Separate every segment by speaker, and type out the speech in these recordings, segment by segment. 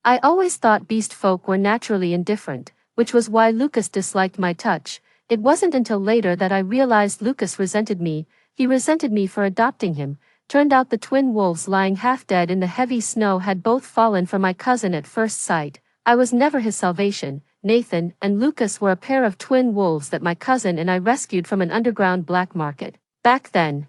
Speaker 1: I always thought beast folk were naturally indifferent, which was why Lucas disliked my touch. It wasn't until later that I realized Lucas resented me. He resented me for adopting him. Turned out the twin wolves lying half dead in the heavy snow had both fallen for my cousin at first sight. I was never his salvation. Nathan and Lucas were a pair of twin wolves that my cousin and I rescued from an underground black market. Back then,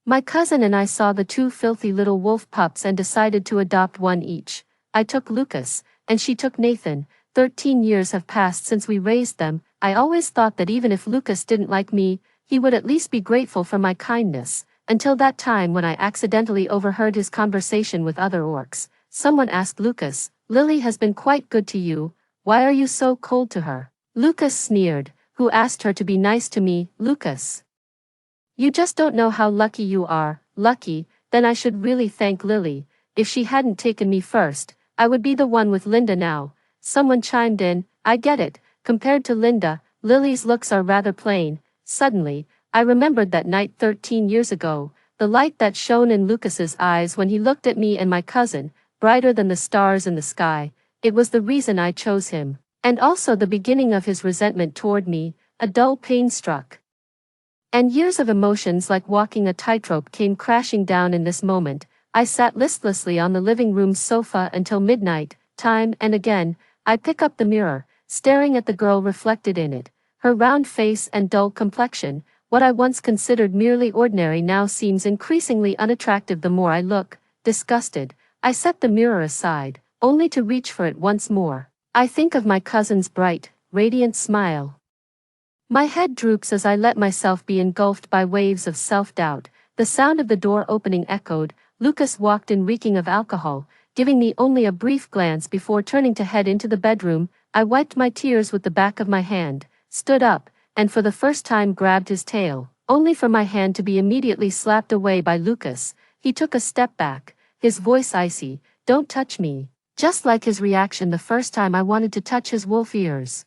Speaker 1: my cousin and I saw the two filthy little wolf pups and decided to adopt one each. I took Lucas, and she took Nathan. 13 years have passed since we raised them. I always thought that even if Lucas didn't like me, he would at least be grateful for my kindness. Until that time when I accidentally overheard his conversation with other orcs. Someone asked Lucas, "Lily has been quite good to you. Why are you so cold to her?" Lucas sneered, "Who asked her to be nice to me, Lucas? You just don't know how lucky you are." Lucky? Then I should really thank Lily. If she hadn't taken me first, I would be the one with Linda now. Someone chimed in, "I get it. Compared to Linda, Lily's looks are rather plain." Suddenly, I remembered that night 13 years ago, the light that shone in Lucas's eyes when he looked at me and my cousin, brighter than the stars in the sky. It was the reason I chose him. And also the beginning of his resentment toward me. A dull pain struck. And years of emotions like walking a tightrope came crashing down in this moment. I sat listlessly on the living room sofa until midnight. Time and again, I pick up the mirror, staring at the girl reflected in it. Her round face and dull complexion, what I once considered merely ordinary now seems increasingly unattractive the more I look. Disgusted, I set the mirror aside, only to reach for it once more. I think of my cousin's bright, radiant smile. My head droops as I let myself be engulfed by waves of self-doubt. The sound of the door opening echoed. Lucas walked in reeking of alcohol, giving me only a brief glance before turning to head into the bedroom. I wiped my tears with the back of my hand, stood up, and for the first time grabbed his tail, only for my hand to be immediately slapped away by Lucas. He took a step back, his voice icy, "Don't touch me." Just like his reaction the first time I wanted to touch his wolf ears.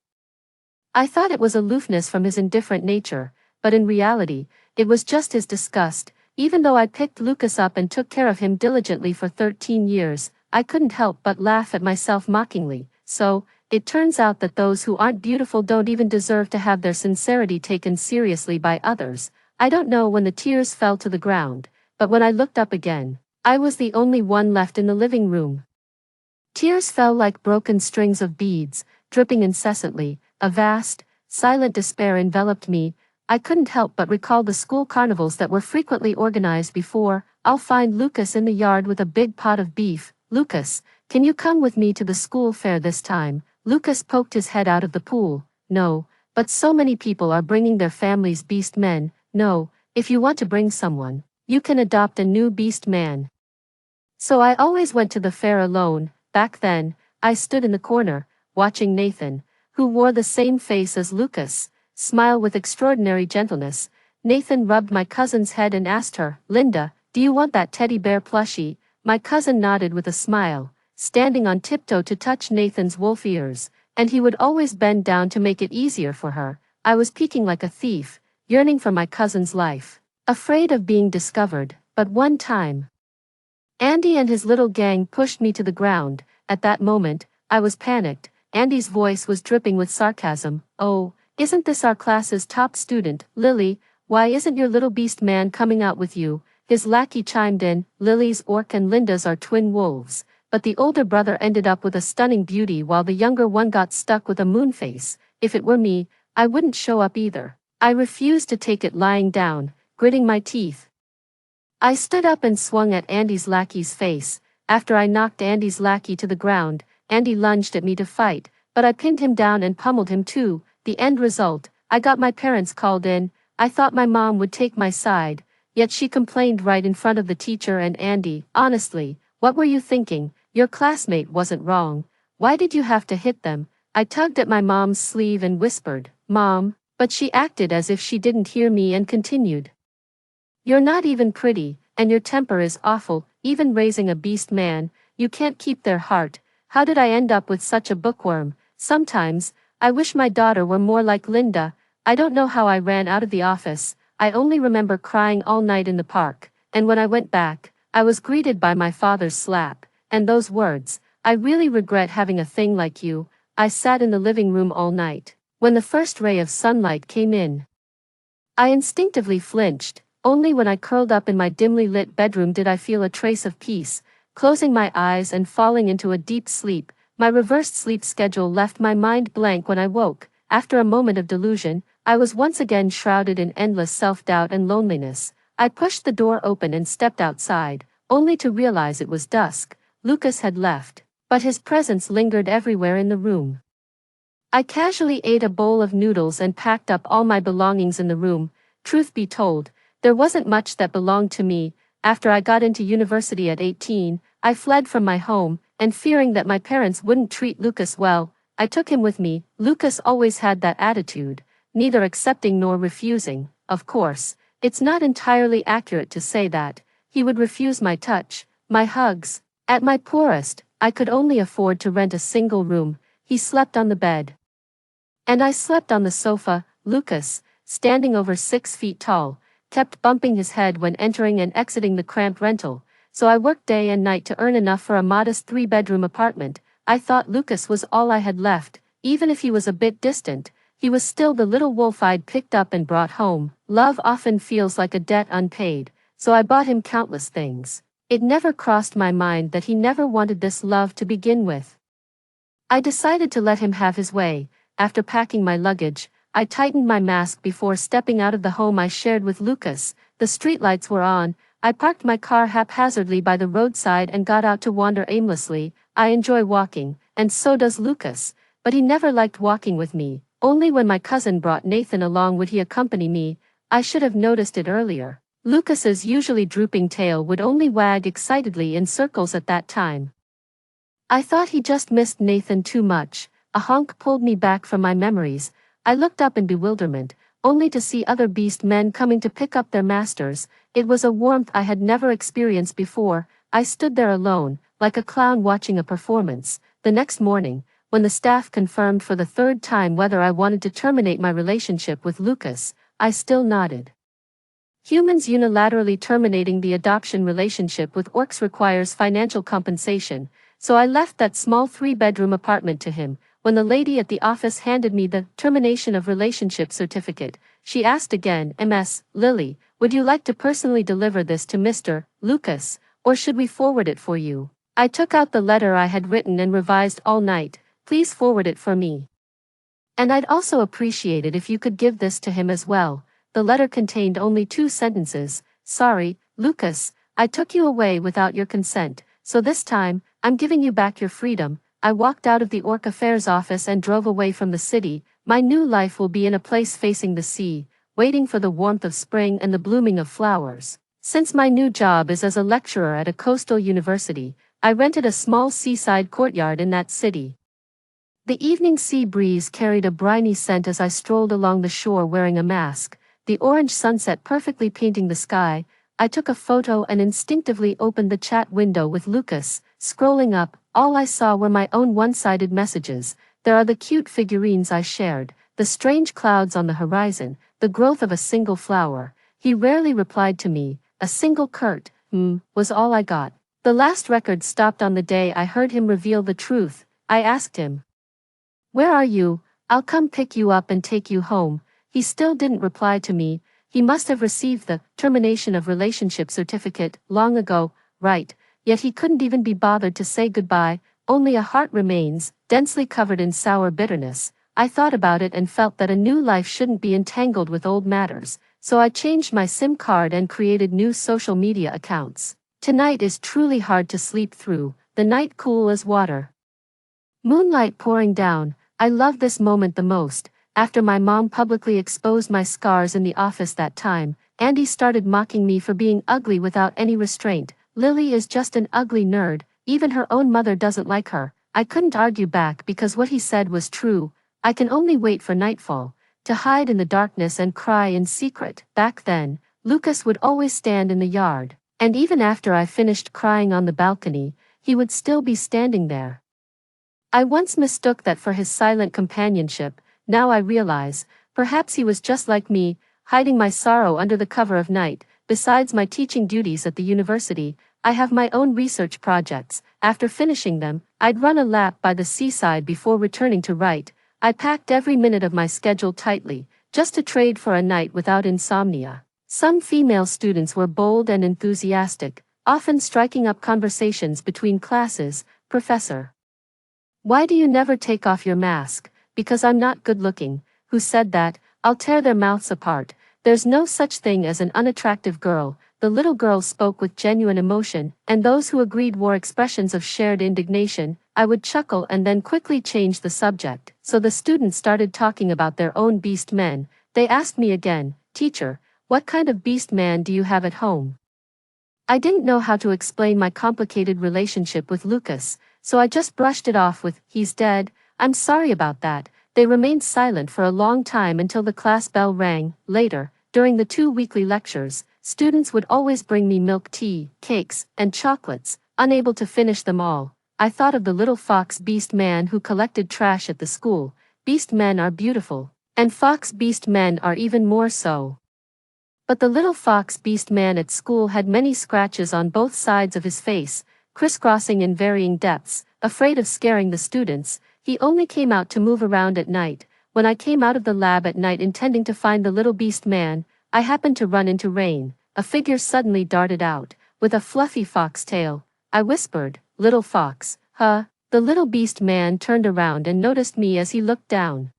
Speaker 1: I thought it was aloofness from his indifferent nature, but in reality, it was just his disgust. Even though I picked Lucas up and took care of him diligently for 13 years, I couldn't help but laugh at myself mockingly. So, it turns out that those who aren't beautiful don't even deserve to have their sincerity taken seriously by others. I don't know when the tears fell to the ground, but when I looked up again, I was the only one left in the living room. Tears fell like broken strings of beads, dripping incessantly. A vast, silent despair enveloped me. I couldn't help but recall the school carnivals that were frequently organized before. "I'll find Lucas in the yard with a big pot of beef. Lucas, can you come with me to the school fair this time?" Lucas poked his head out of the pool. "No, but so many people are bringing their families beast men." "No, if you want to bring someone, you can adopt a new beast man." So I always went to the fair alone. Back then, I stood in the corner, watching Nathan, who wore the same face as Lucas, smile with extraordinary gentleness. Nathan rubbed my cousin's head and asked her, "Linda, do you want that teddy bear plushie?" My cousin nodded with a smile, standing on tiptoe to touch Nathan's wolf ears, and he would always bend down to make it easier for her. I was peeking like a thief, yearning for my cousin's life, afraid of being discovered. But one time, Andy and his little gang pushed me to the ground. At that moment, I was panicked. Andy's voice was dripping with sarcasm. "Oh, isn't this our class's top student, Lily? Why isn't your little beast man coming out with you?" His lackey chimed in, "Lily's orc and Linda's are twin wolves, but the older brother ended up with a stunning beauty while the younger one got stuck with a moon face. If it were me, I wouldn't show up either." I refused to take it lying down, gritting my teeth. I stood up and swung at Andy's lackey's face. After I knocked Andy's lackey to the ground, Andy lunged at me to fight, but I pinned him down and pummeled him too. The end result, I got my parents called in. I thought my mom would take my side, yet she complained right in front of the teacher and Andy. "Honestly, what were you thinking? Your classmate wasn't wrong. Why did you have to hit them?" I tugged at my mom's sleeve and whispered, "Mom," but she acted as if she didn't hear me and continued. "You're not even pretty, and your temper is awful. Even raising a beast man, you can't keep their heart. How did I end up with such a bookworm? Sometimes, I wish my daughter were more like Linda." I don't know how I ran out of the office. I only remember crying all night in the park, and when I went back, I was greeted by my father's slap, and those words, I really regret having a thing like you. I sat in the living room all night. When the first ray of sunlight came in, I instinctively flinched. Only when I curled up in my dimly lit bedroom did I feel a trace of peace. Closing my eyes and falling into a deep sleep, my reversed sleep schedule left my mind blank when I woke. After a moment of delusion, I was once again shrouded in endless self-doubt and loneliness. I pushed the door open and stepped outside, only to realize it was dusk. Lucas had left, but his presence lingered everywhere in the room. I casually ate a bowl of noodles and packed up all my belongings in the room. Truth be told, there wasn't much that belonged to me. After I got into university at 18, I fled from my home, and fearing that my parents wouldn't treat Lucas well, I took him with me. Lucas always had that attitude, neither accepting nor refusing. Of course, it's not entirely accurate to say that. He would refuse my touch, my hugs. At my poorest, I could only afford to rent a single room. He slept on the bed, and I slept on the sofa. Lucas, standing over 6 feet tall, kept bumping his head when entering and exiting the cramped rental, so I worked day and night to earn enough for a modest 3-bedroom apartment. I thought Lucas was all I had left. Even if he was a bit distant, he was still the little wolf I'd picked up and brought home. Love often feels like a debt unpaid, so I bought him countless things. It never crossed my mind that he never wanted this love to begin with. I decided to let him have his way. After packing my luggage, I tightened my mask before stepping out of the home I shared with Lucas. The streetlights were on. I parked my car haphazardly by the roadside and got out to wander aimlessly. I enjoy walking, and so does Lucas, but he never liked walking with me. Only when my cousin brought Nathan along would he accompany me. I should have noticed it earlier. Lucas's usually drooping tail would only wag excitedly in circles at that time. I thought he just missed Nathan too much. A honk pulled me back from my memories. I looked up in bewilderment, only to see other beast men coming to pick up their masters. It was a warmth I had never experienced before. I stood there alone, like a clown watching a performance. The next morning, when the staff confirmed for the 3rd time whether I wanted to terminate my relationship with Lucas, I still nodded. Humans unilaterally terminating the adoption relationship with orcs requires financial compensation, so I left that small 3-bedroom apartment to him. When the lady at the office handed me the termination of relationship certificate, she asked again, "Ms. Lily, would you like to personally deliver this to Mr. Lucas, or should we forward it for you?" I took out the letter I had written and revised all night. "Please forward it for me. And I'd also appreciate it if you could give this to him as well." The letter contained only 2 sentences. "Sorry, Lucas, I took you away without your consent, so this time, I'm giving you back your freedom." I walked out of the Orc Affairs office and drove away from the city. My new life will be in a place facing the sea, waiting for the warmth of spring and the blooming of flowers. Since my new job is as a lecturer at a coastal university, I rented a small seaside courtyard in that city. The evening sea breeze carried a briny scent as I strolled along the shore wearing a mask, the orange sunset perfectly painting the sky. I took a photo and instinctively opened the chat window with Lucas. Scrolling up, all I saw were my own one-sided messages. There are the cute figurines I shared, the strange clouds on the horizon, the growth of a single flower. He rarely replied to me. A single curt, was all I got. The last record stopped on the day I heard him reveal the truth. I asked him, "Where are you? I'll come pick you up and take you home." He still didn't reply to me. He must have received the termination of relationship certificate long ago, right? Yet he couldn't even be bothered to say goodbye. Only a heart remains, densely covered in sour bitterness. I thought about it and felt that a new life shouldn't be entangled with old matters, so I changed my SIM card and created new social media accounts. Tonight is truly hard to sleep through, the night cool as water. Moonlight pouring down. I love this moment the most. After my mom publicly exposed my scars in the office that time, Andy started mocking me for being ugly without any restraint. "Lily is just an ugly nerd, even her own mother doesn't like her." I couldn't argue back because what he said was true. I can only wait for nightfall, to hide in the darkness and cry in secret. Back then, Lucas would always stand in the yard, and even after I finished crying on the balcony, he would still be standing there. I once mistook that for his silent companionship. Now I realize, perhaps he was just like me, hiding my sorrow under the cover of night. Besides my teaching duties at the university, I have my own research projects. After finishing them, I'd run a lap by the seaside before returning to write. I packed every minute of my schedule tightly, just to trade for a night without insomnia. Some female students were bold and enthusiastic, often striking up conversations between classes. Professor, why do you never take off your mask? Because I'm not good looking. Who said that? I'll tear their mouths apart. There's no such thing as an unattractive girl. The little girl spoke with genuine emotion, and those who agreed wore expressions of shared indignation. I would chuckle and then quickly change the subject. So the students started talking about their own beast men. They asked me again, "Teacher, what kind of beast man do you have at home?" I didn't know how to explain my complicated relationship with Lucas, so I just brushed it off with, "He's dead." "I'm sorry about that." They remained silent for a long time until the class bell rang. Later, during the 2 weekly lectures, students would always bring me milk tea, cakes, and chocolates. Unable to finish them all, I thought of the little fox beast man who collected trash at the school. Beast men are beautiful, and fox beast men are even more so. But the little fox beast man at school had many scratches on both sides of his face, crisscrossing in varying depths. Afraid of scaring the students, he only came out to move around at night. When I came out of the lab at night intending to find the little beast man, I happened to run into rain. A figure suddenly darted out, with a fluffy fox tail. I whispered, "Little fox, huh?" The little beast man turned around and noticed me as he looked down.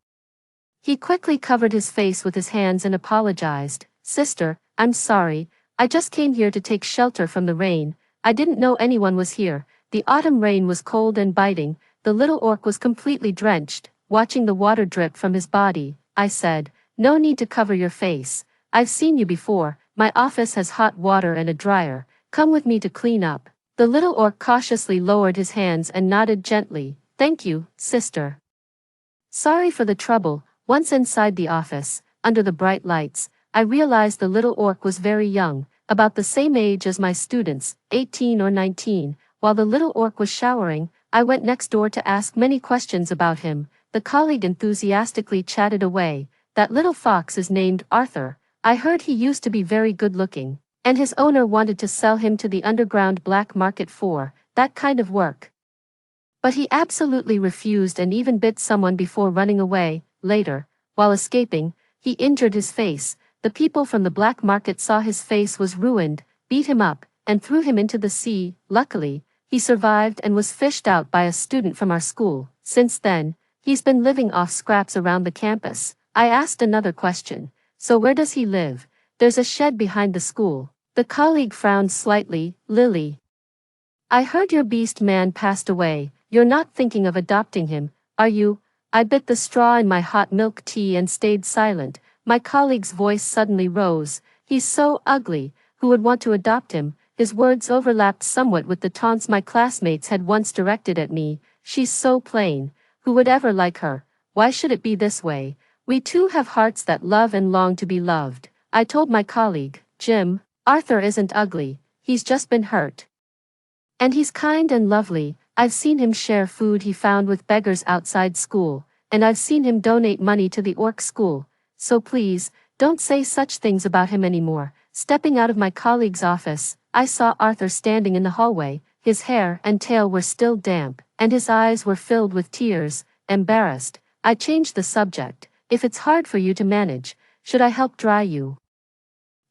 Speaker 1: He quickly covered his face with his hands and apologized. "Sister, I'm sorry, I just came here to take shelter from the rain. I didn't know anyone was here." The autumn rain was cold and biting. The little orc was completely drenched. Watching the water drip from his body, I said, "No need to cover your face. I've seen you before. My office has hot water and a dryer. Come with me to clean up." The little orc cautiously lowered his hands and nodded gently. "Thank you, sister." Sorry for the trouble. Once inside the office, under the bright lights, I realized the little orc was very young, about the same age as my students, 18 or 19. While the little orc was showering, I went next door to ask many questions about him. The colleague enthusiastically chatted away. "That little fox is named Arthur. I heard he used to be very good looking, and his owner wanted to sell him to the underground black market for that kind of work. But he absolutely refused and even bit someone before running away. Later, while escaping, he injured his face. The people from the black market saw his face was ruined, beat him up, and threw him into the sea. Luckily, he survived and was fished out by a student from our school. Since then, he's been living off scraps around the campus." I asked another question. "So where does he live?" "There's a shed behind the school." The colleague frowned slightly. "Lily, I heard your beast man passed away. You're not thinking of adopting him, are you?" I bit the straw in my hot milk tea and stayed silent. My colleague's voice suddenly rose. "He's so ugly. Who would want to adopt him?" His words overlapped somewhat with the taunts my classmates had once directed at me. "She's so plain. Who would ever like her? Why should it be this way? We too have hearts that love and long to be loved." I told my colleague, "Jim, Arthur isn't ugly. He's just been hurt. And he's kind and lovely. I've seen him share food he found with beggars outside school, and I've seen him donate money to the orc school. So please, don't say such things about him anymore." Stepping out of my colleague's office, I saw Arthur standing in the hallway. His hair and tail were still damp, and his eyes were filled with tears. Embarrassed, I changed the subject. "If it's hard for you to manage, should I help dry you?"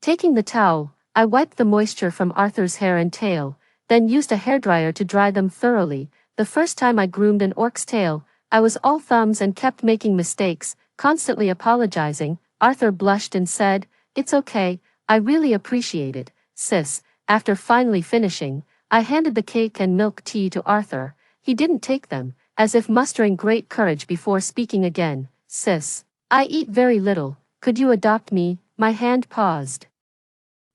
Speaker 1: Taking the towel, I wiped the moisture from Arthur's hair and tail, then used a hairdryer to dry them thoroughly. The first time I groomed an orc's tail, I was all thumbs and kept making mistakes, constantly apologizing. Arthur blushed and said, "It's okay, I really appreciate it, sis." After finally finishing, I handed the cake and milk tea to Arthur. He didn't take them, as if mustering great courage before speaking again. "Sis, I eat very little, could you adopt me?" My hand paused.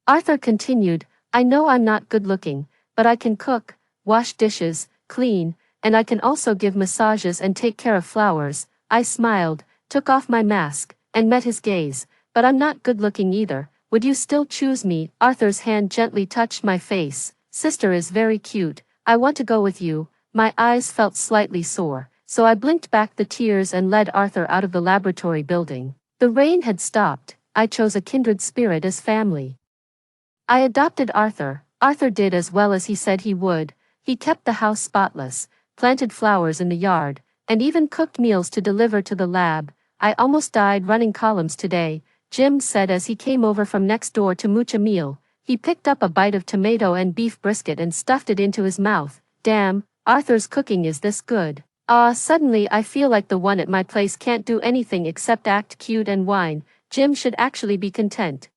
Speaker 1: Arthur continued, "I know I'm not good looking, but I can cook, wash dishes, clean, and I can also give massages and take care of flowers." I smiled, took off my mask, and met his gaze. "But I'm not good looking either. Would you still choose me?" Arthur's hand gently touched my face. "Sister is very cute. I want to go with you." My eyes felt slightly sore, so I blinked back the tears and led Arthur out of the laboratory building. The rain had stopped. I chose a kindred spirit as family. I adopted Arthur, Arthur did as well as he said he would. He kept the house spotless, planted flowers in the yard, and even cooked meals to deliver to the lab. I almost died running columns today, Jim said as he came over from next door to mooch a meal. He picked up a bite of tomato and beef brisket and stuffed it into his mouth. Damn, Arthur's cooking is this good. Suddenly I feel like the one at my place can't do anything except act cute and whine. Jim should actually be content.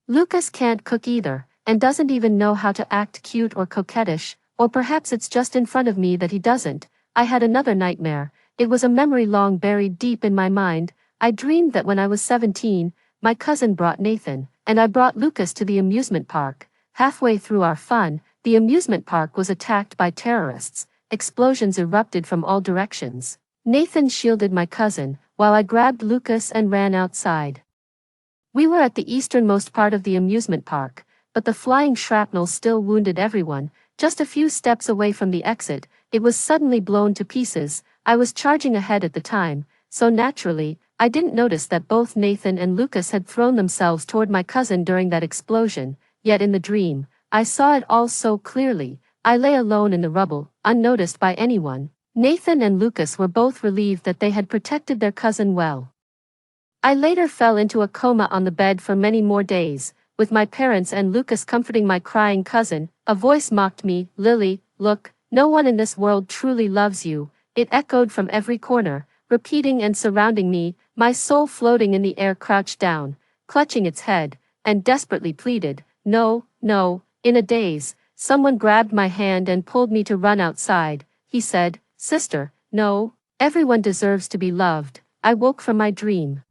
Speaker 1: Lucas can't cook either, and doesn't even know how to act cute or coquettish, or perhaps it's just in front of me that he doesn't. I had another nightmare. It was a memory long buried deep in my mind. I dreamed that when I was 17, my cousin brought Nathan, and I brought Lucas to the amusement park. Halfway through our fun, the amusement park was attacked by terrorists. Explosions erupted from all directions. Nathan shielded my cousin, while I grabbed Lucas and ran outside. We were at the easternmost part of the amusement park, but the flying shrapnel still wounded everyone. Just a few steps away from the exit, it was suddenly blown to pieces. I was charging ahead at the time, so naturally, I didn't notice that both Nathan and Lucas had thrown themselves toward my cousin during that explosion, yet in the dream, I saw it all so clearly. I lay alone in the rubble, unnoticed by anyone. Nathan and Lucas were both relieved that they had protected their cousin well. I later fell into a coma on the bed for many more days, with my parents and Lucas comforting my crying cousin. A voice mocked me, "Lily, look, no one in this world truly loves you." It echoed from every corner, repeating and surrounding me, my soul floating in the air crouched down, clutching its head, and desperately pleaded, "No, no." In a daze, someone grabbed my hand and pulled me to run outside. He said, "Sister, no, everyone deserves to be loved." I woke from my dream.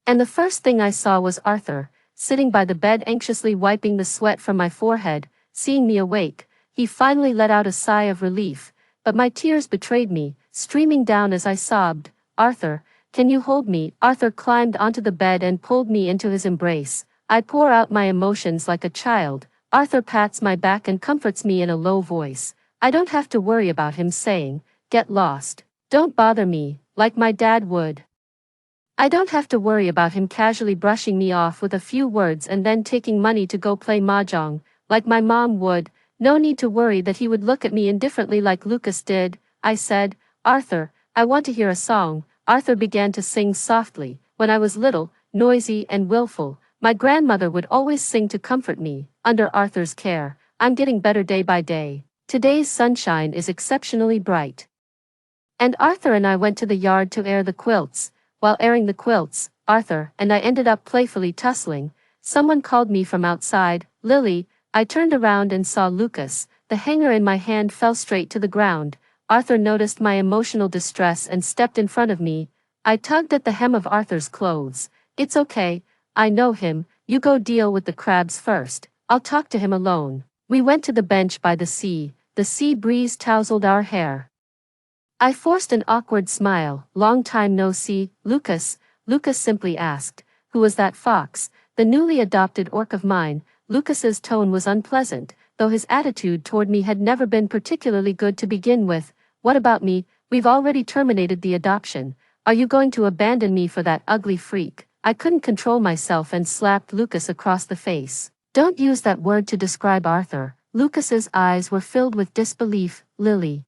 Speaker 1: And the first thing I saw was Arthur, sitting by the bed anxiously wiping the sweat from my forehead. Seeing me awake, he finally let out a sigh of relief, but my tears betrayed me, streaming down as I sobbed. "Arthur, can you hold me?" Arthur climbed onto the bed and pulled me into his embrace. I pour out my emotions like a child. Arthur pats my back and comforts me in a low voice. I don't have to worry about him saying, "Get lost. Don't bother me," like my dad would. I don't have to worry about him casually brushing me off with a few words and then taking money to go play mahjong, like my mom would. No need to worry that he would look at me indifferently like Lucas did. I said, "Arthur, I want to hear a song." Arthur began to sing softly. When I was little, noisy and willful, my grandmother would always sing to comfort me. Under Arthur's care, I'm getting better day by day. Today's sunshine is exceptionally bright. And Arthur and I went to the yard to air the quilts. While airing the quilts, Arthur and I ended up playfully tussling. Someone called me from outside, "Lily." I turned around and saw Lucas. The hanger in my hand fell straight to the ground. Arthur noticed my emotional distress and stepped in front of me. I tugged at the hem of Arthur's clothes. "It's okay, I know him. You go deal with the crabs first. I'll talk to him alone." We went to the bench by the sea. The sea breeze tousled our hair. I forced an awkward smile. "Long time no see, Lucas." Lucas simply asked. "Who was that fox?" The newly adopted orc of mine. Lucas's tone was unpleasant, though his attitude toward me had never been particularly good to begin with. "What about me? We've already terminated the adoption. Are you going to abandon me for that ugly freak?" I couldn't control myself and slapped Lucas across the face. "Don't use that word to describe Arthur." Lucas's eyes were filled with disbelief. "Lily,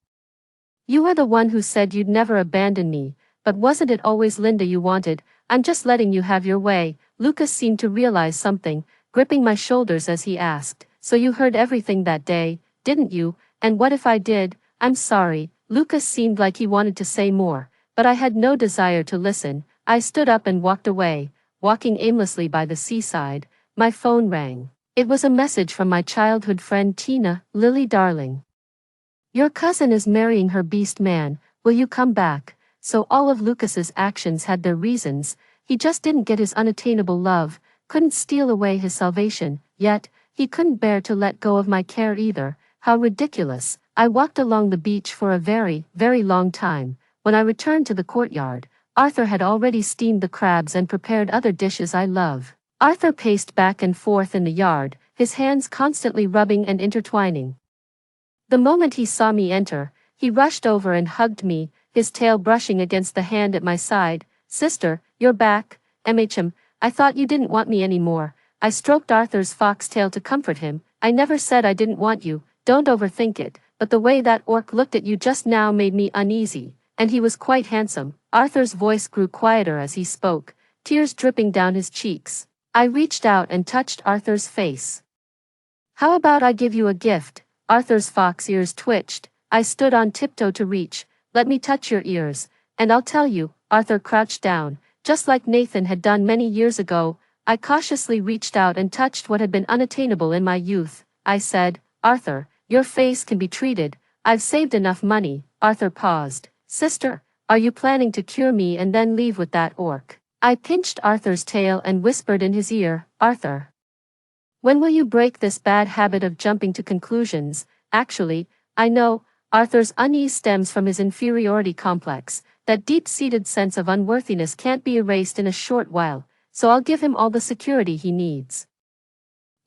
Speaker 1: you were the one who said you'd never abandon me, but wasn't it always Linda you wanted?" "I'm just letting you have your way." Lucas seemed to realize something, gripping my shoulders as he asked, "So you heard everything that day, didn't you? And what if I did?" "I'm sorry." Lucas seemed like he wanted to say more, but I had no desire to listen. I stood up and walked away. Walking aimlessly by the seaside, my phone rang. It was a message from my childhood friend Tina. "Lily darling, your cousin is marrying her beast man. Will you come back?" So all of Lucas's actions had their reasons. He just didn't get his unattainable love, couldn't steal away his salvation, yet he couldn't bear to let go of my care either. How ridiculous. I walked along the beach for a very, very long time. When I returned to the courtyard, Arthur had already steamed the crabs and prepared other dishes I love. Arthur paced back and forth in the yard, his hands constantly rubbing and intertwining. The moment he saw me enter, he rushed over and hugged me, his tail brushing against the hand at my side. "Sister, you're back." I thought you didn't want me anymore." I stroked Arthur's foxtail to comfort him. I never said I didn't want you, don't overthink it, but the way that orc looked at you just now made me uneasy, and he was quite handsome. Arthur's voice grew quieter as he spoke, tears dripping down his cheeks. I reached out and touched Arthur's face. How about I give you a gift? Arthur's fox ears twitched. I stood on tiptoe to reach. Let me touch your ears, and I'll tell you. Arthur crouched down, just like Nathan had done many years ago. I cautiously reached out and touched what had been unattainable in my youth. I said, Arthur, your face can be treated. I've saved enough money. Arthur paused. Sister, are you planning to cure me and then leave with that orc? I pinched Arthur's tail and whispered in his ear, Arthur, when will you break this bad habit of jumping to conclusions? Actually, I know, Arthur's unease stems from his inferiority complex. That deep-seated sense of unworthiness can't be erased in a short while, so I'll give him all the security he needs.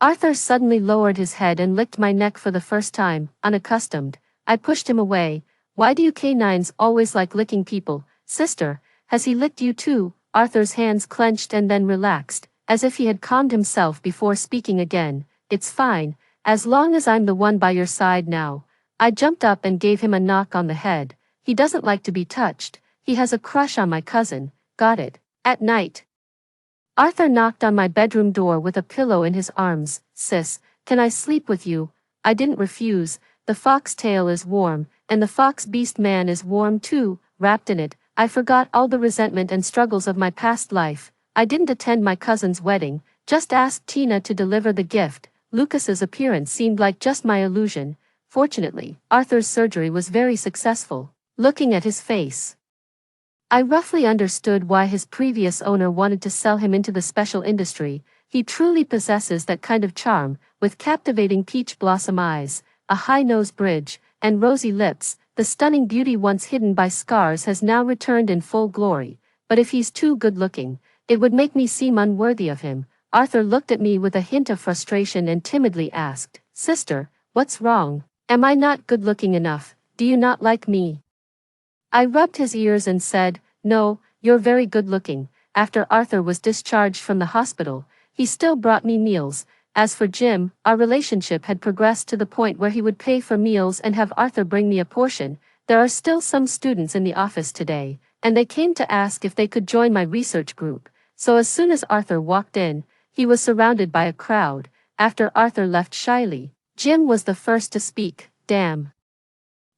Speaker 1: Arthur suddenly lowered his head and licked my neck for the first time, unaccustomed. I pushed him away. Why do you canines always like licking people? Sister, has he licked you too? Arthur's hands clenched and then relaxed, as if he had calmed himself before speaking again. It's fine, as long as I'm the one by your side now. I jumped up and gave him a knock on the head. He doesn't like to be touched. He has a crush on my cousin. Got it. At night. Arthur knocked on my bedroom door with a pillow in his arms. Sis, can I sleep with you? I didn't refuse. The fox tail is warm, and the fox beast man is warm too. Wrapped in it, I forgot all the resentment and struggles of my past life. I didn't attend my cousin's wedding, just asked Tina to deliver the gift. Lucas's appearance seemed like just my illusion. Fortunately, Arthur's surgery was very successful. Looking at his face, I roughly understood why his previous owner wanted to sell him into the special industry. He truly possesses that kind of charm, with captivating peach blossom eyes, a high nose bridge, and rosy lips. The stunning beauty once hidden by scars has now returned in full glory. But if he's too good-looking, it would make me seem unworthy of him. Arthur looked at me with a hint of frustration and timidly asked, Sister, what's wrong? Am I not good-looking enough? Do you not like me? I rubbed his ears and said, No, you're very good-looking. After Arthur was discharged from the hospital, he still brought me meals. As for Jim, our relationship had progressed to the point where he would pay for meals and have Arthur bring me a portion. There are still some students in the office today, and they came to ask if they could join my research group. So as soon as Arthur walked in, he was surrounded by a crowd. After Arthur left shyly, Jim was the first to speak. Damn.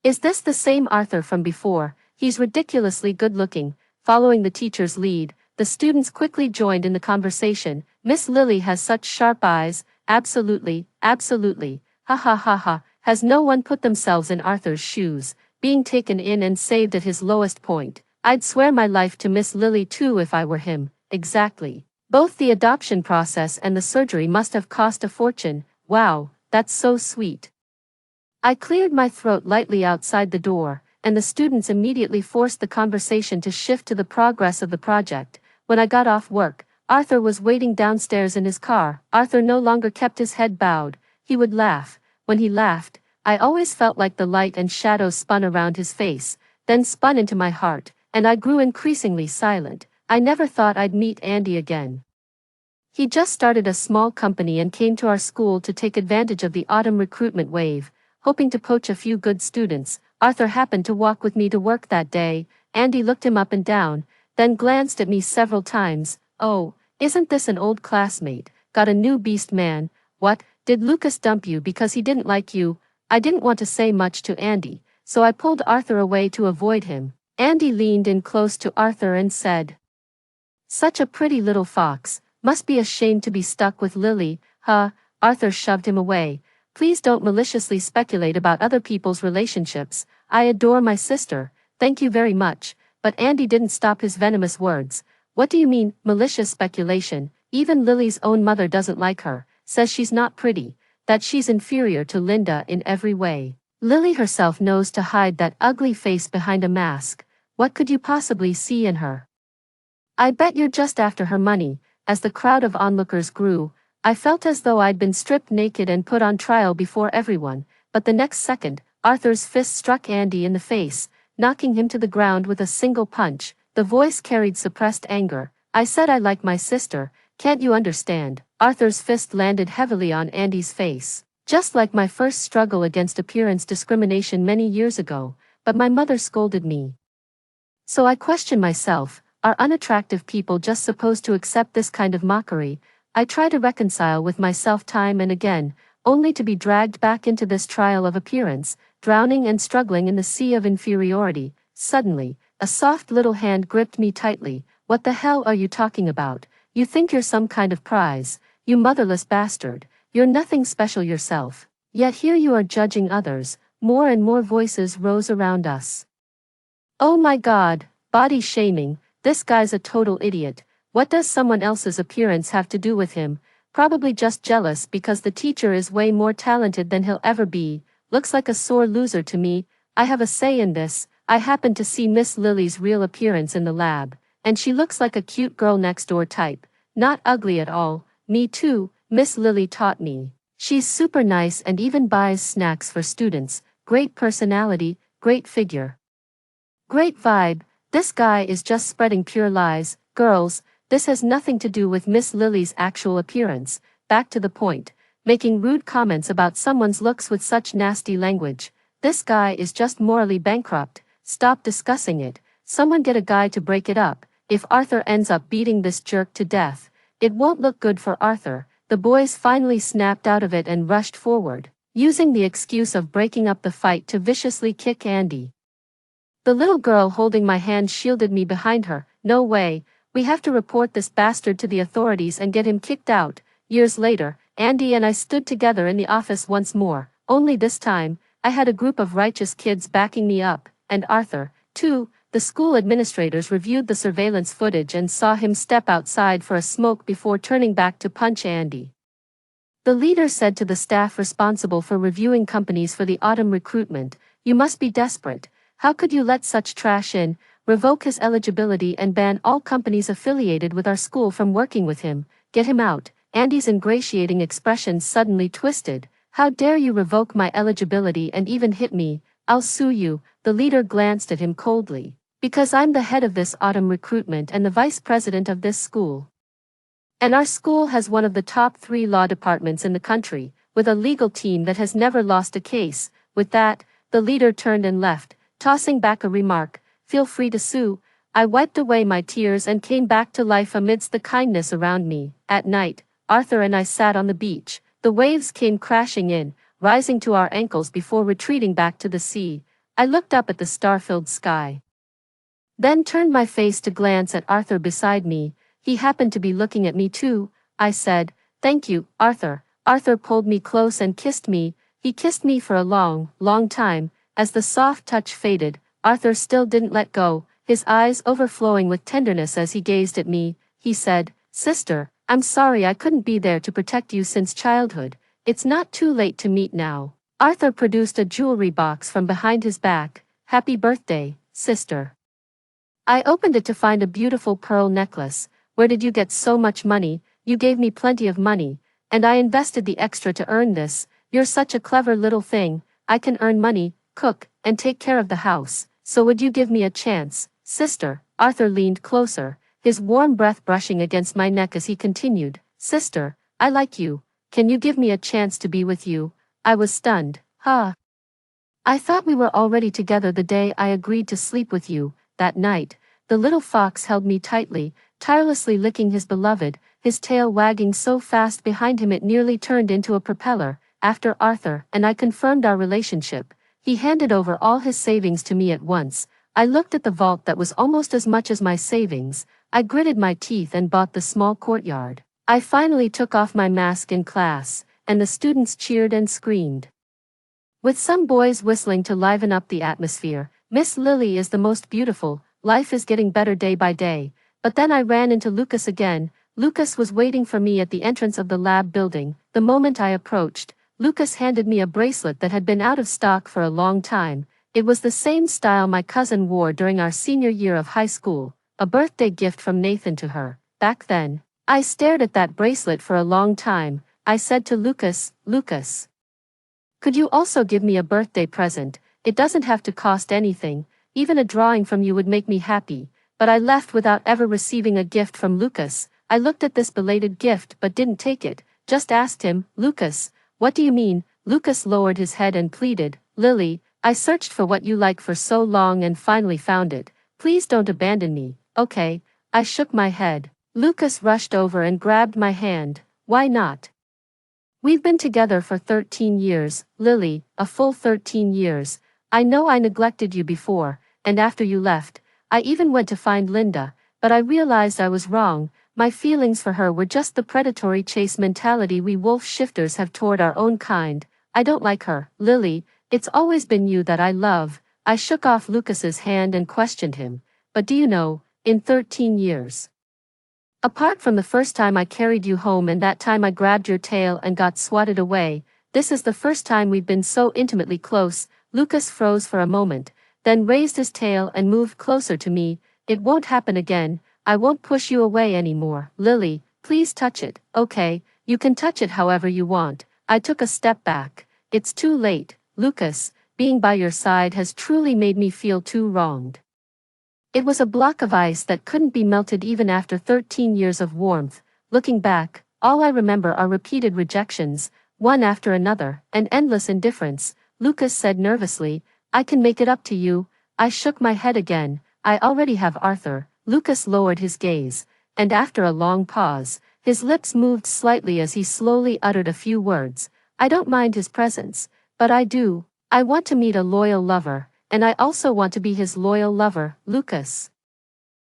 Speaker 1: Is this the same Arthur from before? He's ridiculously good-looking. Following the teacher's lead, the students quickly joined in the conversation. Miss Lily has such sharp eyes. Absolutely, absolutely. Ha ha ha ha. Has no one put themselves in Arthur's shoes, being taken in and saved at his lowest point? I'd swear my life to Miss Lily too if I were him. Exactly. Both the adoption process and the surgery must have cost a fortune. Wow, that's so sweet. I cleared my throat lightly outside the door, and the students immediately forced the conversation to shift to the progress of the project. When I got off work, Arthur was waiting downstairs in his car. Arthur no longer kept his head bowed. He would laugh. When he laughed, I always felt like the light and shadows spun around his face, then spun into my heart, and I grew increasingly silent. I never thought I'd meet Andy again. He just started a small company and came to our school to take advantage of the autumn recruitment wave, hoping to poach a few good students. Arthur happened to walk with me to work that day. Andy looked him up and down, then glanced at me several times. Oh, isn't this an old classmate? Got a new beast man? What, did Lucas dump you because he didn't like you? I didn't want to say much to Andy, so I pulled Arthur away to avoid him. Andy leaned in close to Arthur and said, Such a pretty little fox, must be ashamed to be stuck with Lily, huh? Arthur shoved him away. Please don't maliciously speculate about other people's relationships. I adore my sister, thank you very much. But Andy didn't stop his venomous words. What do you mean, malicious speculation? Even Lily's own mother doesn't like her, says she's not pretty, that she's inferior to Linda in every way. Lily herself knows to hide that ugly face behind a mask. What could you possibly see in her? I bet you're just after her money. As the crowd of onlookers grew, I felt as though I'd been stripped naked and put on trial before everyone, but the next second, Arthur's fist struck Andy in the face, knocking him to the ground with a single punch. The voice carried suppressed anger. I said I like my sister, can't you understand? Arthur's fist landed heavily on Andy's face. Just like my first struggle against appearance discrimination many years ago, but my mother scolded me. So I question myself, are unattractive people just supposed to accept this kind of mockery? I try to reconcile with myself time and again, only to be dragged back into this trial of appearance, drowning and struggling in the sea of inferiority. Suddenly, a soft little hand gripped me tightly. What the hell are you talking about? You think you're some kind of prize, you motherless bastard. You're nothing special yourself. Yet here you are judging others. More and more voices rose around us. Oh my God, body shaming, this guy's a total idiot. What does someone else's appearance have to do with him? Probably just jealous because the teacher is way more talented than he'll ever be. Looks like a sore loser to me. I have a say in this. I happened to see Miss Lily's real appearance in the lab, and she looks like a cute girl next door type. Not ugly at all. Me too, Miss Lily taught me. She's super nice and even buys snacks for students. Great personality, great figure. Great vibe. This guy is just spreading pure lies. Girls, this has nothing to do with Miss Lily's actual appearance. Back to the point. Making rude comments about someone's looks with such nasty language. This guy is just morally bankrupt. Stop discussing it. Someone get a guy to break it up. If Arthur ends up beating this jerk to death, it won't look good for Arthur. The boys finally snapped out of it and rushed forward, using the excuse of breaking up the fight to viciously kick Andy. The little girl holding my hand shielded me behind her. No way, we have to report this bastard to the authorities and get him kicked out. Years later, Andy and I stood together in the office once more, only this time, I had a group of righteous kids backing me up, and Arthur, too. The school administrators reviewed the surveillance footage and saw him step outside for a smoke before turning back to punch Andy. The leader said to the staff responsible for reviewing companies for the autumn recruitment, "You must be desperate. How could you let such trash in? Revoke his eligibility and ban all companies affiliated with our school from working with him. Get him out." Andy's ingratiating expression suddenly twisted. "How dare you revoke my eligibility and even hit me? I'll sue you." The leader glanced at him coldly. "Because I'm the head of this autumn recruitment and the vice president of this school. And our school has one of the top 3 law departments in the country, with a legal team that has never lost a case." With that, the leader turned and left, tossing back a remark, "Feel free to sue." I wiped away my tears and came back to life amidst the kindness around me. At night, Arthur and I sat on the beach. The waves came crashing in, rising to our ankles before retreating back to the sea. I looked up at the star-filled sky. Then turned my face to glance at Arthur beside me. He happened to be looking at me too. I said, "Thank you, Arthur." Arthur pulled me close and kissed me. He kissed me for a long, long time. As the soft touch faded, Arthur still didn't let go, his eyes overflowing with tenderness as he gazed at me. He said, "Sister, I'm sorry I couldn't be there to protect you since childhood. It's not too late to meet now." Arthur produced a jewelry box from behind his back. "Happy birthday, sister." I opened it to find a beautiful pearl necklace. "Where did you get so much money?" "You gave me plenty of money, and I invested the extra to earn this." "You're such a clever little thing. I can earn money, cook, and take care of the house, so would you give me a chance, sister?" Arthur leaned closer, his warm breath brushing against my neck as he continued, "Sister, I like you. Can you give me a chance to be with you?" I was stunned. "Huh? I thought we were already together the day I agreed to sleep with you." That night, the little fox held me tightly, tirelessly licking his beloved, his tail wagging so fast behind him it nearly turned into a propeller. After Arthur and I confirmed our relationship, he handed over all his savings to me at once. I looked at the vault that was almost as much as my savings. I gritted my teeth and bought the small courtyard. I finally took off my mask in class, and the students cheered and screamed, with some boys whistling to liven up the atmosphere. "Miss Lily is the most beautiful. Life is getting better day by day." But then I ran into Lucas again. Lucas was waiting for me at the entrance of the lab building. The moment I approached, Lucas handed me a bracelet that had been out of stock for a long time. It was the same style my cousin wore during our senior year of high school, a birthday gift from Nathan to her. Back then, I stared at that bracelet for a long time. I said to Lucas, "Lucas, could you also give me a birthday present? It doesn't have to cost anything. Even a drawing from you would make me happy." But I left without ever receiving a gift from Lucas. I looked at this belated gift but didn't take it, just asked him, "Lucas, what do you mean?" Lucas lowered his head and pleaded, Lily, I searched for what you like for so long and finally found it. Please don't abandon me, okay? I shook my head. Lucas rushed over and grabbed my hand. Why not? We've been together for 13 years, Lily, a full 13 years. I know I neglected you before, and after you left, I even went to find Linda, but I realized I was wrong. My feelings for her were just the predatory chase mentality we wolf shifters have toward our own kind. I don't like her, Lily, it's always been you that I love. I shook off Lucas's hand and questioned him. But do you know, in 13 years, apart from the first time I carried you home and that time I grabbed your tail and got swatted away, this is the first time we've been so intimately close. Lucas froze for a moment, then raised his tail and moved closer to me. It won't happen again. I won't push you away anymore. Lily, please touch it, okay? You can touch it however you want. I took a step back. It's too late, Lucas. Being by your side has truly made me feel too wronged. It was a block of ice that couldn't be melted even after 13 years of warmth. Looking back, all I remember are repeated rejections, one after another, and endless indifference. Lucas said nervously, I can make it up to you. I shook my head again. I already have Arthur. Lucas lowered his gaze, and after a long pause, his lips moved slightly as he slowly uttered a few words. I don't mind his presence, but I do. I want to meet a loyal lover. And I also want to be his loyal lover, Lucas.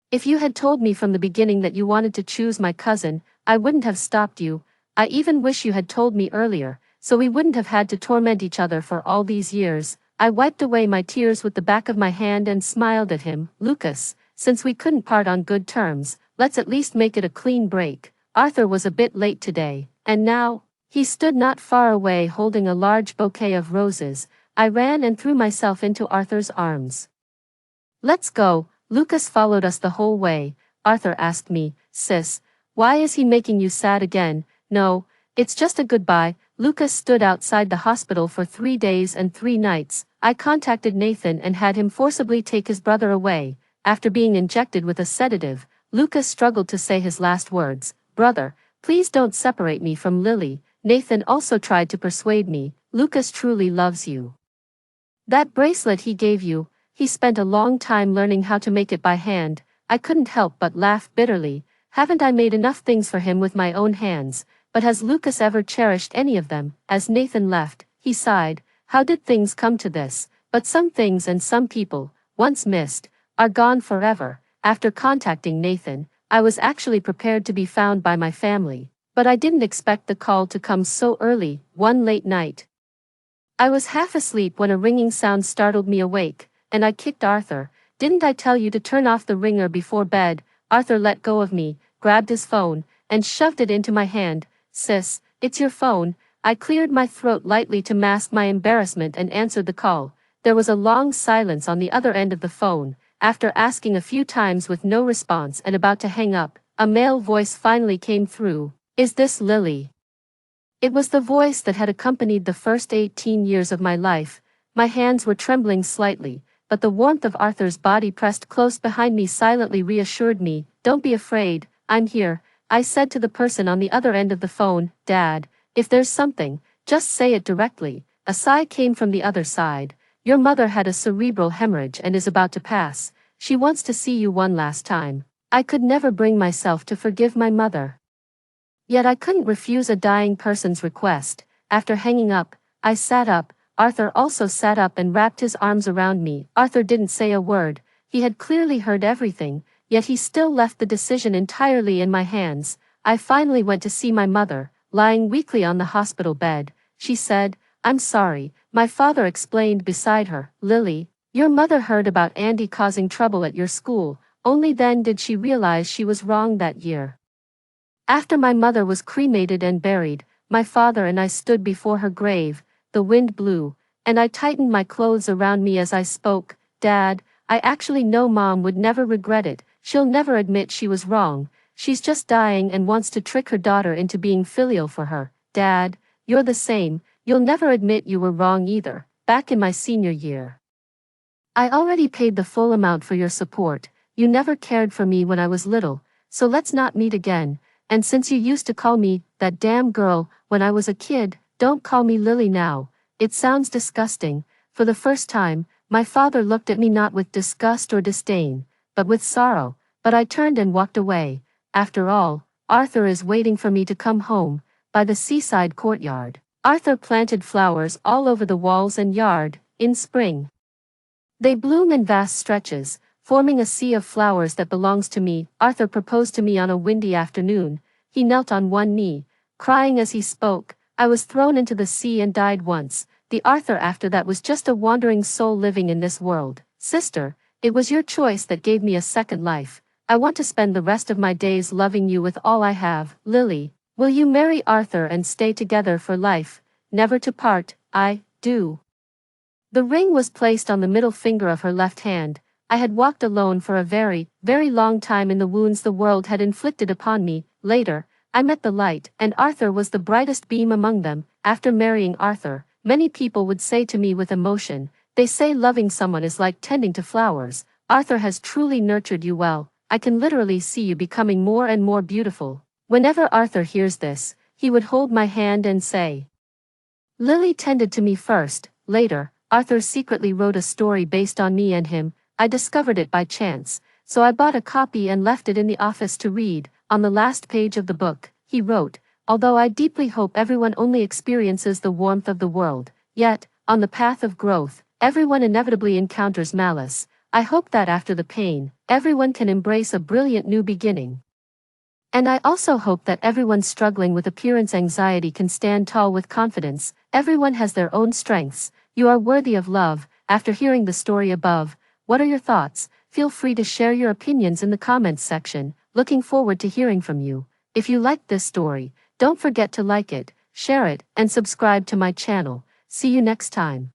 Speaker 1: If you had told me from the beginning that you wanted to choose my cousin, I wouldn't have stopped you. I even wish you had told me earlier, so we wouldn't have had to torment each other for all these years. I wiped away my tears with the back of my hand and smiled at him. Lucas, since we couldn't part on good terms, let's at least make it a clean break. Arthur was a bit late today, and now, he stood not far away holding a large bouquet of roses. I ran and threw myself into Arthur's arms. Let's go. Lucas followed us the whole way. Arthur asked me, Sis, why is he making you sad again? No, it's just a goodbye. Lucas stood outside the hospital for 3 days and 3 nights. I contacted Nathan and had him forcibly take his brother away. After being injected with a sedative, Lucas struggled to say his last words. Brother, please don't separate me from Lily. Nathan also tried to persuade me. Lucas truly loves you. That bracelet he gave you, he spent a long time learning how to make it by hand. I couldn't help but laugh bitterly. Haven't I made enough things for him with my own hands? But has Lucas ever cherished any of them? As Nathan left, he sighed. How did things come to this? But some things and some people, once missed, are gone forever. After contacting Nathan, I was actually prepared to be found by my family. But I didn't expect the call to come so early. One late night, I was half asleep when a ringing sound startled me awake, and I kicked Arthur. Didn't I tell you to turn off the ringer before bed? Arthur let go of me, grabbed his phone, and shoved it into my hand. Sis, it's your phone. I cleared my throat lightly to mask my embarrassment and answered the call. There was a long silence on the other end of the phone. After asking a few times with no response and about to hang up, a male voice finally came through. Is this Lily? It was the voice that had accompanied the first 18 years of my life. My hands were trembling slightly, but the warmth of Arthur's body pressed close behind me silently reassured me. Don't be afraid, I'm here, I said to the person on the other end of the phone. Dad, if there's something, just say it directly. A sigh came from the other side. Your mother had a cerebral hemorrhage and is about to pass. She wants to see you one last time. I could never bring myself to forgive my mother. Yet I couldn't refuse a dying person's request. After hanging up, I sat up. Arthur also sat up and wrapped his arms around me. Arthur didn't say a word. He had clearly heard everything, yet he still left the decision entirely in my hands. I finally went to see my mother, lying weakly on the hospital bed. She said, I'm sorry, my father explained beside her. Lily, your mother heard about Andy causing trouble at your school. Only then did she realize she was wrong that year. After my mother was cremated and buried, my father and I stood before her grave. The wind blew, and I tightened my clothes around me as I spoke. Dad, I actually know Mom would never regret it. She'll never admit she was wrong. She's just dying and wants to trick her daughter into being filial for her. Dad, you're the same. You'll never admit you were wrong either. Back in my senior year, I already paid the full amount for your support. You never cared for me when I was little, so let's not meet again. And since you used to call me that damn girl when I was a kid, Don't call me Lily now. It sounds disgusting. For the first time, my father looked at me not with disgust or disdain, but with sorrow, but I turned and walked away. After all, Arthur is waiting for me to come home, by the seaside courtyard. Arthur planted flowers all over the walls and yard, in spring. They bloom in vast stretches, forming a sea of flowers that belongs to me. Arthur proposed to me on a windy afternoon. He knelt on one knee, crying as he spoke. I was thrown into the sea and died once. The Arthur after that was just a wandering soul living in this world. Sister, it was your choice that gave me a second life. I want to spend the rest of my days loving you with all I have. Lily, will you marry Arthur and stay together for life, never to part? I do. The ring was placed on the middle finger of her left hand. I had walked alone for a very, very long time in the wounds the world had inflicted upon me. Later, I met the light, and Arthur was the brightest beam among them. After marrying Arthur, many people would say to me with emotion, they say loving someone is like tending to flowers. Arthur has truly nurtured you well. I can literally see you becoming more and more beautiful. Whenever Arthur hears this, he would hold my hand and say, Lily tended to me first. Later, Arthur secretly wrote a story based on me and him. I discovered it by chance, so I bought a copy and left it in the office to read. On the last page of the book, he wrote, although I deeply hope everyone only experiences the warmth of the world, yet, on the path of growth, everyone inevitably encounters malice. I hope that after the pain, everyone can embrace a brilliant new beginning. And I also hope that everyone struggling with appearance anxiety can stand tall with confidence. Everyone has their own strengths. You are worthy of love. After hearing the story above, what are your thoughts? Feel free to share your opinions in the comments section. Looking forward to hearing from you. If you liked this story, don't forget to like it, share it, and subscribe to my channel. See you next time.